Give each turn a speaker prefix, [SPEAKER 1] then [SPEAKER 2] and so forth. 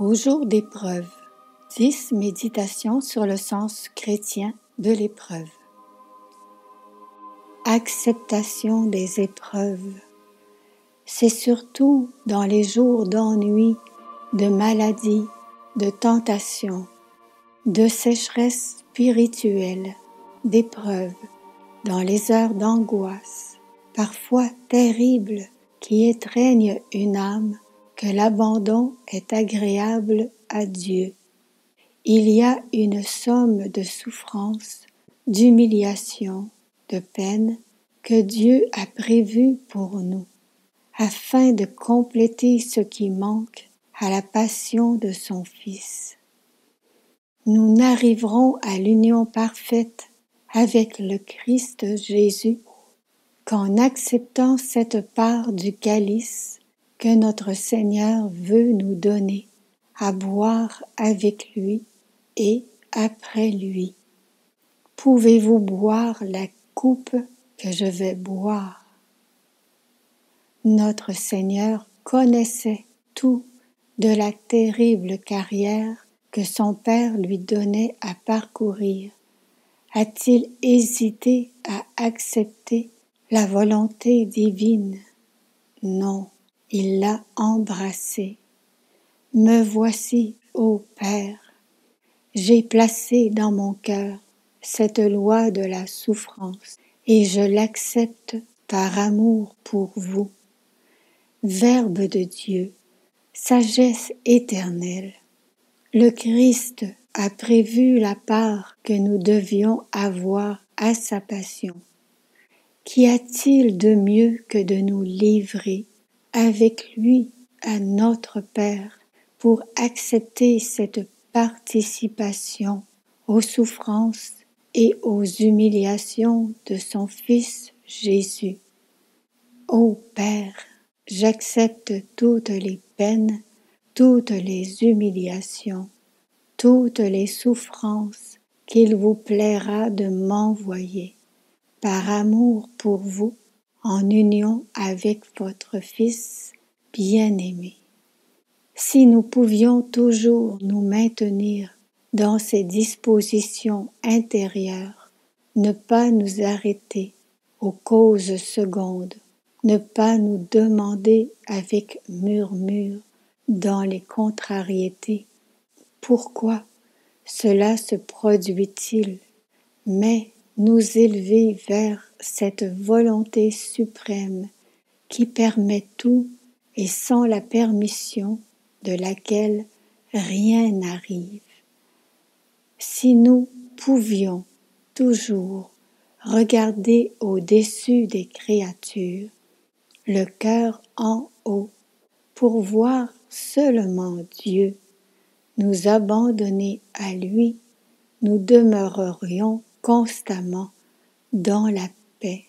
[SPEAKER 1] Au jour d'épreuve, 10 méditations sur le sens chrétien de l'épreuve. Acceptation des épreuves. C'est surtout dans les jours d'ennui, de maladie, de tentation, de sécheresse spirituelle, d'épreuves, dans les heures d'angoisse, parfois terribles, qui étreignent une âme, que l'abandon est agréable à Dieu. Il y a une somme de souffrance, d'humiliation, de peine que Dieu a prévue pour nous, afin de compléter ce qui manque à la passion de son Fils. Nous n'arriverons à l'union parfaite avec le Christ Jésus qu'en acceptant cette part du calice que notre Seigneur veut nous donner à boire avec lui et après lui. Pouvez-vous boire la coupe que je vais boire? Notre Seigneur connaissait tout de la terrible carrière que son Père lui donnait à parcourir. A-t-il hésité à accepter la volonté divine? Non, il l'a embrassée. Me voici, ô Père, j'ai placé dans mon cœur cette loi de la souffrance et je l'accepte par amour pour vous. Verbe de Dieu, sagesse éternelle, le Christ a prévu la part que nous devions avoir à sa passion. Qu'y a-t-il de mieux que de nous livrer avec lui à notre Père pour accepter cette participation aux souffrances et aux humiliations de son Fils Jésus? Ô Père, j'accepte toutes les peines, toutes les humiliations, toutes les souffrances qu'il vous plaira de m'envoyer, par amour pour vous, en union avec votre Fils bien-aimé. Si nous pouvions toujours nous maintenir dans ces dispositions intérieures, ne pas nous arrêter aux causes secondes, ne pas nous demander avec murmure dans les contrariétés pourquoi cela se produit-il, mais nous élever vers cette volonté suprême qui permet tout et sans la permission de laquelle rien n'arrive. Si nous pouvions toujours regarder au-dessus des créatures, le cœur en haut, pour voir seulement Dieu, nous abandonner à lui, nous demeurerions constamment dans la paix.